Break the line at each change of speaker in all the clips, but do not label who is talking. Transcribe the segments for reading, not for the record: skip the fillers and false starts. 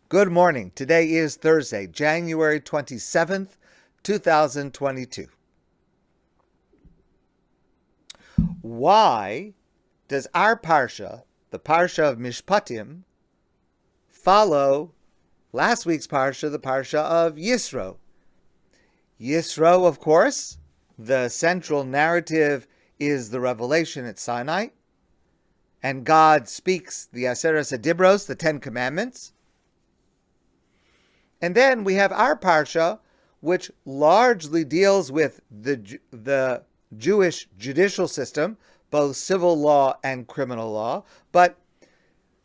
Good morning. Today is Thursday, January 27th, 2022. Why does our Parsha, the Parsha of Mishpatim, follow last week's Parsha, the Parsha of Yisro? Yisro, of course, the central narrative is the revelation at Sinai, and God speaks the Aseres Adibros, the Ten Commandments. And then we have our Parsha, which largely deals with the Jewish judicial system, both civil law and criminal law. But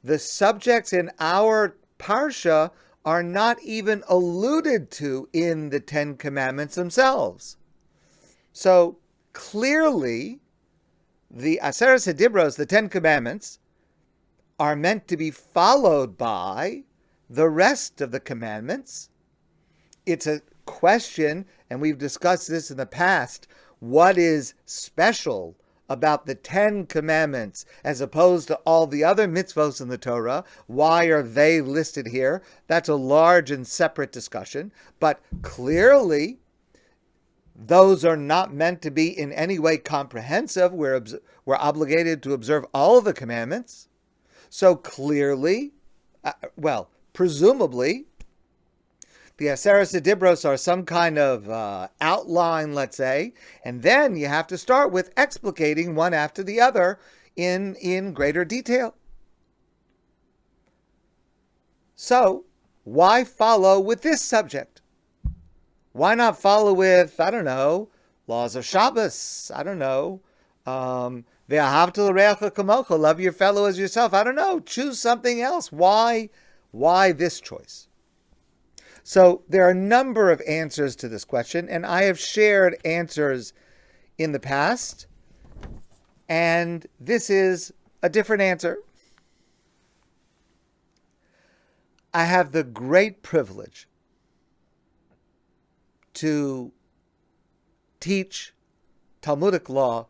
the subjects in our Parsha are not even alluded to in the Ten Commandments themselves. So clearly, the Aseres Hadibros, the Ten Commandments, are meant to be followed by the rest of the commandments. It's a question, and we've discussed this in the past, what is special about the Ten Commandments as opposed to all the other mitzvos in the Torah? Why are they listed here? That's a large and separate discussion, but clearly those are not meant to be in any way comprehensive. We're obligated to observe all of the commandments. So clearly, presumably, the Aseres Adibros are some kind of outline, let's say, and then you have to start with explicating one after the other in greater detail. So, why follow with this subject? Why not follow with, laws of Shabbos? Ve'ahavta l'reacha kamocha, love your fellow as yourself. Choose something else. Why this choice? So there are a number of answers to this question, and I have shared answers in the past, and this is a different answer. I have the great privilege to teach Talmudic law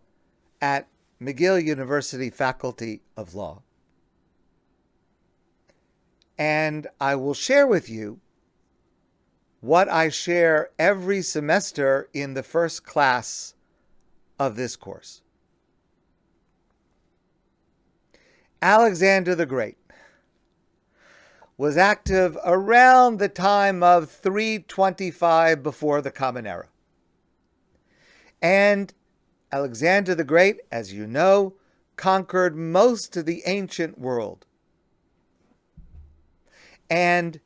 at McGill University Faculty of Law. And I will share with you what I share every semester in the first class of this course. Alexander the Great was active around the time of 325 before the Common Era. And Alexander the Great, as you know, conquered most of the ancient world. And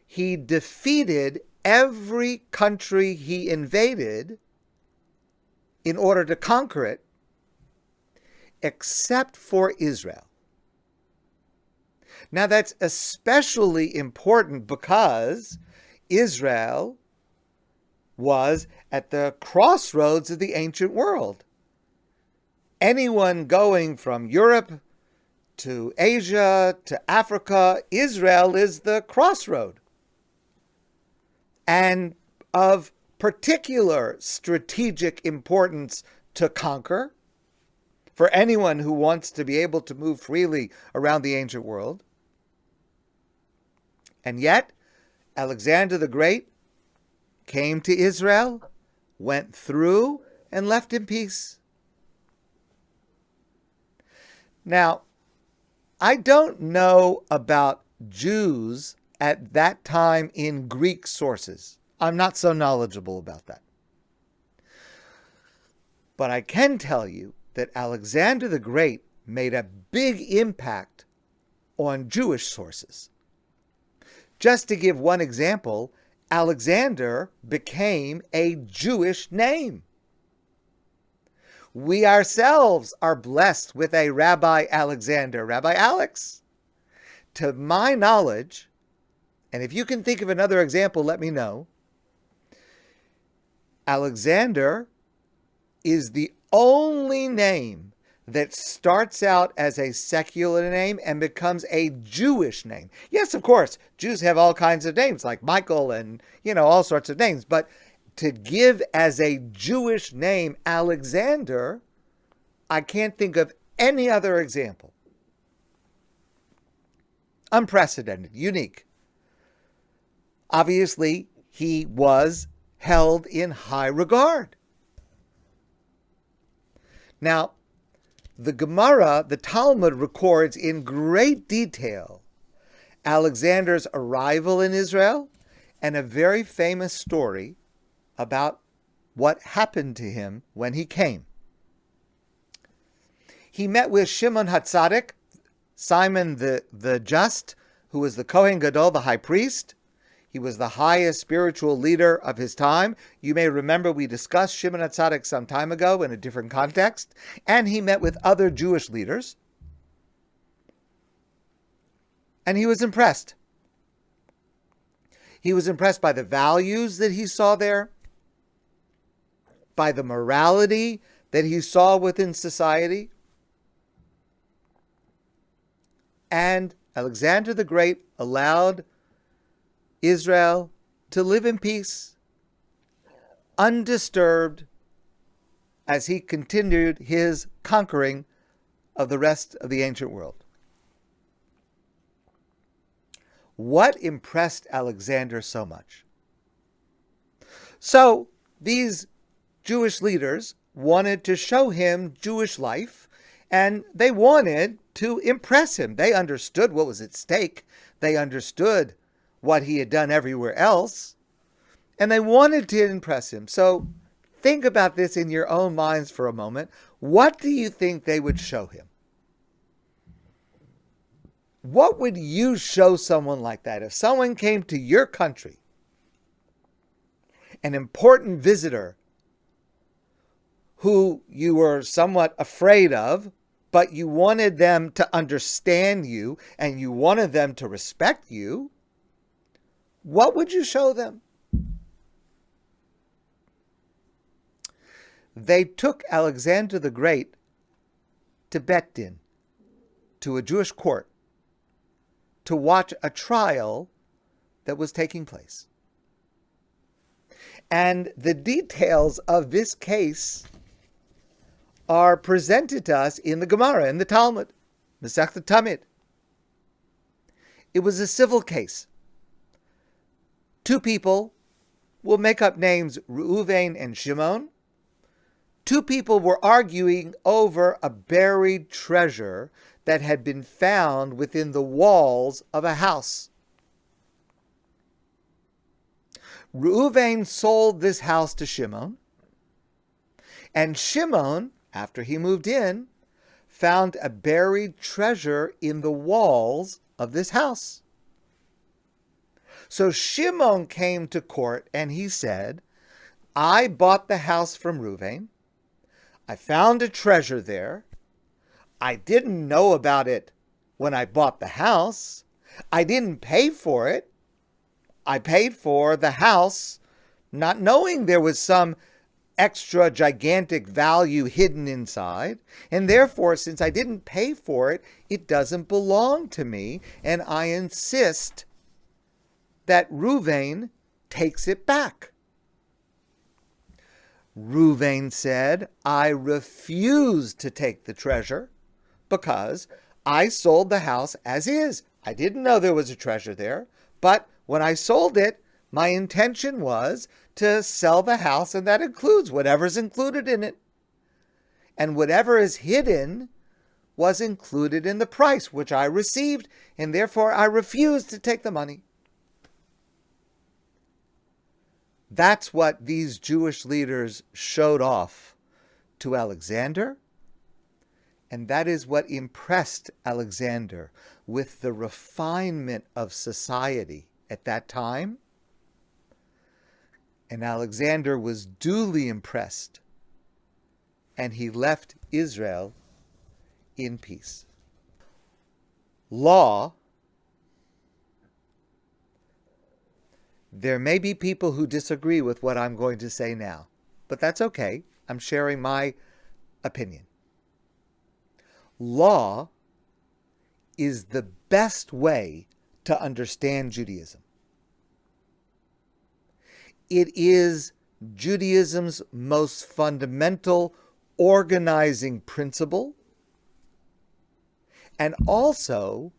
he defeated every country he invaded in order to conquer it, except for Israel. Now that's especially important because Israel was at the crossroads of the ancient world. Anyone going from Europe to Asia to Africa, Israel is the crossroad. And of particular strategic importance to conquer for anyone who wants to be able to move freely around the ancient world. And yet, Alexander the Great came to Israel, went through, and left in peace. Now, I don't know about Jews at that time in Greek sources. I'm not so knowledgeable about that. But I can tell you that Alexander the Great made a big impact on Jewish sources. Just to give one example, Alexander became a Jewish name. We ourselves are blessed with a Rabbi Alexander, Rabbi Alex. To my knowledge, and if you can think of another example, let me know, Alexander is the only name that starts out as a secular name and becomes a Jewish name. Yes, of course, Jews have all kinds of names, like Michael and, all sorts of names. But to give as a Jewish name Alexander, I can't think of any other example. Unprecedented, unique. Obviously, he was held in high regard. Now, the Gemara, the Talmud, records in great detail Alexander's arrival in Israel and a very famous story about what happened to him when he came. He met with Shimon HaTzadik, Simon the Just, who was the Kohen Gadol, the high priest. He was the highest spiritual leader of his time. You may remember we discussed Shimon HaTzadik some time ago in a different context. And he met with other Jewish leaders. And he was impressed. He was impressed by the values that he saw there, by the morality that he saw within society. And Alexander the Great allowed Israel to live in peace, undisturbed, as he continued his conquering of the rest of the ancient world. What impressed Alexander so much? So these Jewish leaders wanted to show him Jewish life, and they wanted to impress him. They understood what was at stake. They understood what he had done everywhere else, and they wanted to impress him. So think about this in your own minds for a moment. What do you think they would show him? What would you show someone like that? If someone came to your country, an important visitor who you were somewhat afraid of, but you wanted them to understand you and you wanted them to respect you, what would you show them? They took Alexander the Great to Bet Din, to a Jewish court, to watch a trial that was taking place. And the details of this case are presented to us in the Gemara, in the Talmud, Masechta Tamid. It was a civil case. Two people will make up names Reuven and Shimon. Two people were arguing over a buried treasure that had been found within the walls of a house. Reuven sold this house to Shimon, and Shimon, after he moved in, found a buried treasure in the walls of this house. So Shimon came to court and he said, I bought the house from Reuven. I found a treasure there. I didn't know about it when I bought the house. I didn't pay for it. I paid for the house not knowing there was some extra gigantic value hidden inside. And therefore, since I didn't pay for it, it doesn't belong to me. And I insist that Reuven takes it back. Reuven said, I refuse to take the treasure because I sold the house as is. I didn't know there was a treasure there, but when I sold it, my intention was to sell the house, and that includes whatever's included in it. And whatever is hidden was included in the price which I received, and therefore I refused to take the money. That's what these Jewish leaders showed off to Alexander, and that is what impressed Alexander with the refinement of society at that time. And Alexander was duly impressed, and he left Israel in peace. Law. There may be people who disagree with what I'm going to say now, but that's okay. I'm sharing my opinion. Law is the best way to understand Judaism. It is Judaism's most fundamental organizing principle, and also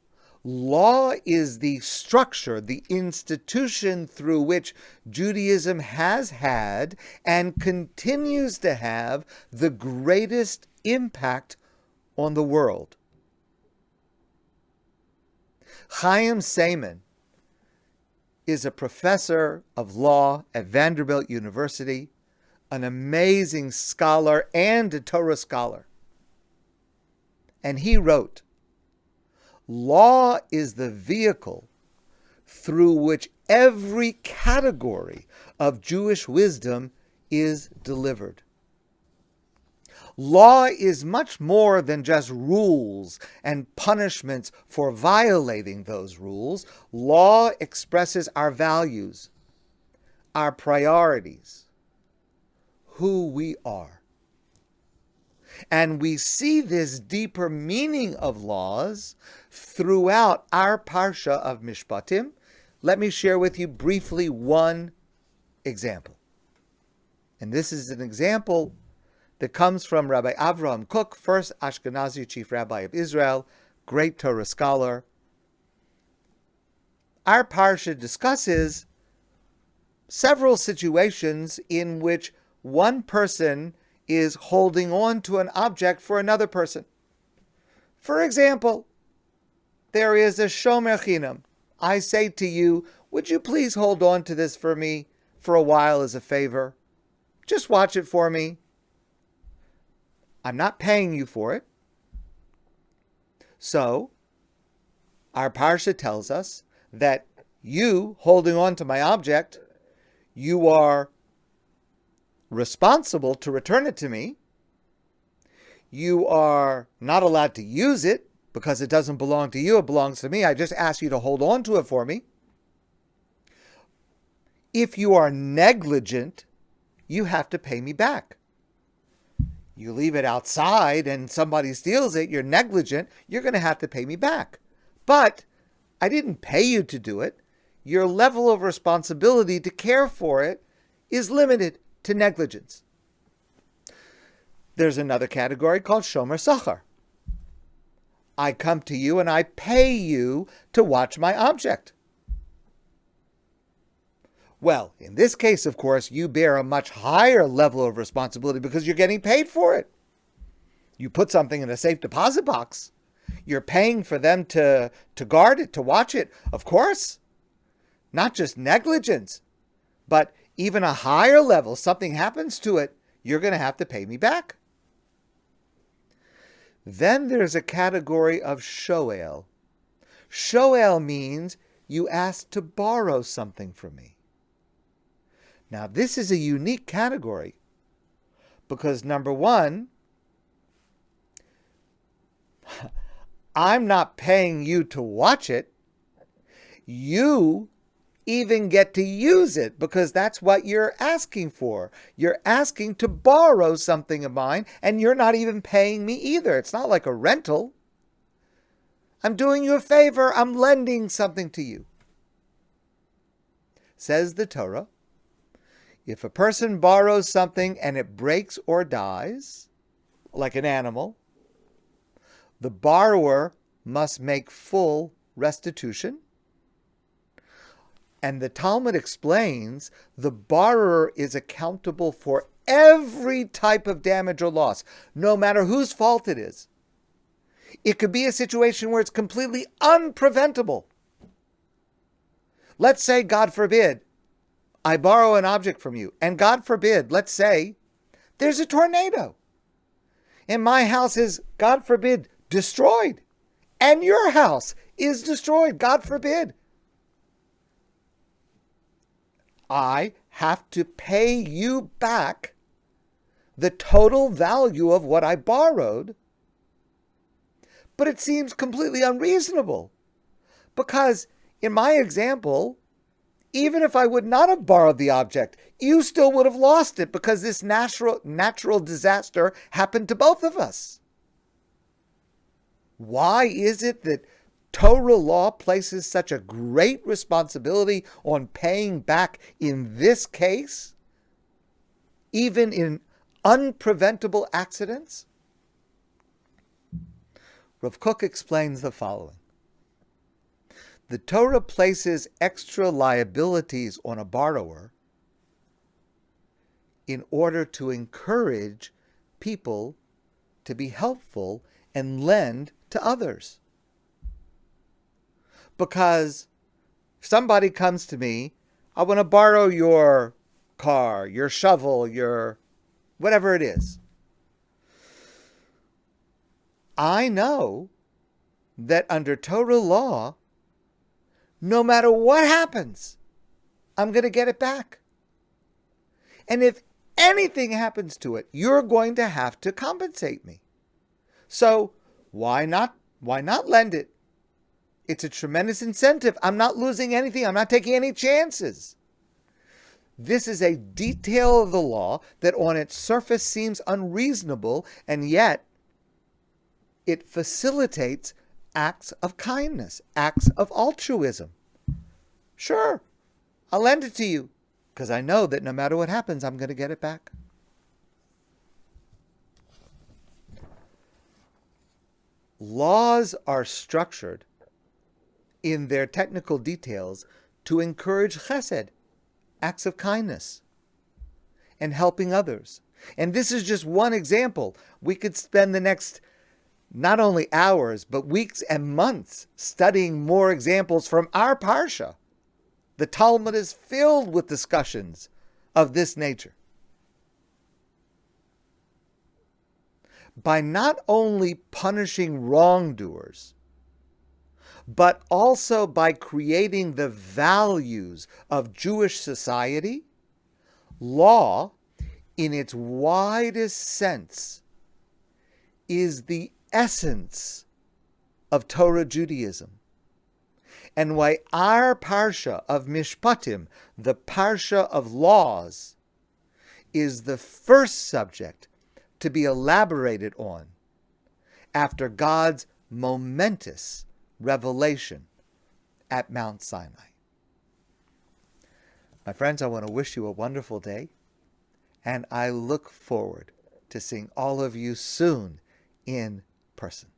Law is the structure, the institution through which Judaism has had and continues to have the greatest impact on the world. Chaim Seiman is a professor of law at Vanderbilt University, an amazing scholar and a Torah scholar. And he wrote, "Law is the vehicle through which every category of Jewish wisdom is delivered. Law is much more than just rules and punishments for violating those rules. Law expresses our values, our priorities, who we are. And we see this deeper meaning of laws throughout our parsha of Mishpatim. Let me share with you briefly one example. And this is an example that comes from Rabbi Avraham Kook, first Ashkenazi chief rabbi of Israel, great Torah scholar. Our parsha discusses several situations in which one person is holding on to an object for another person. For example, there is a shomer chinam. I say to you, would you please hold on to this for me for a while as a favor? Just watch it for me. I'm not paying you for it. So, our parsha tells us that you holding on to my object, you are responsible to return it to me. You are not allowed to use it because it doesn't belong to you, it belongs to me. I just ask you to hold on to it for me. If you are negligent, you have to pay me back. You leave it outside and somebody steals it, you're negligent, you're going to have to pay me back. But I didn't pay you to do it. Your level of responsibility to care for it is limited to negligence. There's another category called shomer sachar. I come to you and I pay you to watch my object. Well, in this case, of course, you bear a much higher level of responsibility because you're getting paid for it. You put something in a safe deposit box. You're paying for them to guard it, to watch it. Of course, not just negligence, but even a higher level, something happens to it, you're going to have to pay me back. Then there's a category of shoel. Shoel means you ask to borrow something from me. Now, this is a unique category because, number one, I'm not paying you to watch it. You even get to use it because that's what you're asking for. You're asking to borrow something of mine and you're not even paying me either. It's not like a rental. I'm doing you a favor. I'm lending something to you. Says the Torah, if a person borrows something and it breaks or dies, like an animal, the borrower must make full restitution. And the Talmud explains the borrower is accountable for every type of damage or loss, no matter whose fault it is. It could be a situation where it's completely unpreventable. Let's say, God forbid, I borrow an object from you, and God forbid, let's say, there's a tornado, and my house is, God forbid, destroyed, and your house is destroyed, God forbid. I have to pay you back the total value of what I borrowed, but it seems completely unreasonable because in my example, even if I would not have borrowed the object, you still would have lost it because this natural disaster happened to both of us. Why is it that Torah law places such a great responsibility on paying back in this case, even in unpreventable accidents? Rav Kook explains the following. The Torah places extra liabilities on a borrower in order to encourage people to be helpful and lend to others. Because if somebody comes to me, I want to borrow your car, your shovel, your whatever it is. I know that under Torah law, no matter what happens, I'm going to get it back. And if anything happens to it, you're going to have to compensate me. So why not lend it? It's a tremendous incentive. I'm not losing anything. I'm not taking any chances. This is a detail of the law that on its surface seems unreasonable, and yet it facilitates acts of kindness, acts of altruism. Sure, I'll lend it to you because I know that no matter what happens, I'm going to get it back. Laws are structured in their technical details to encourage chesed, acts of kindness, and helping others. And this is just one example. We could spend the next not only hours, but weeks and months studying more examples from our parsha. The Talmud is filled with discussions of this nature. By not only punishing wrongdoers, but also by creating the values of Jewish society, law, in its widest sense, is the essence of Torah Judaism. And why our parsha of Mishpatim, the parsha of laws, is the first subject to be elaborated on after God's momentous revelation at Mount Sinai. My friends, I want to wish you a wonderful day, and I look forward to seeing all of you soon in person.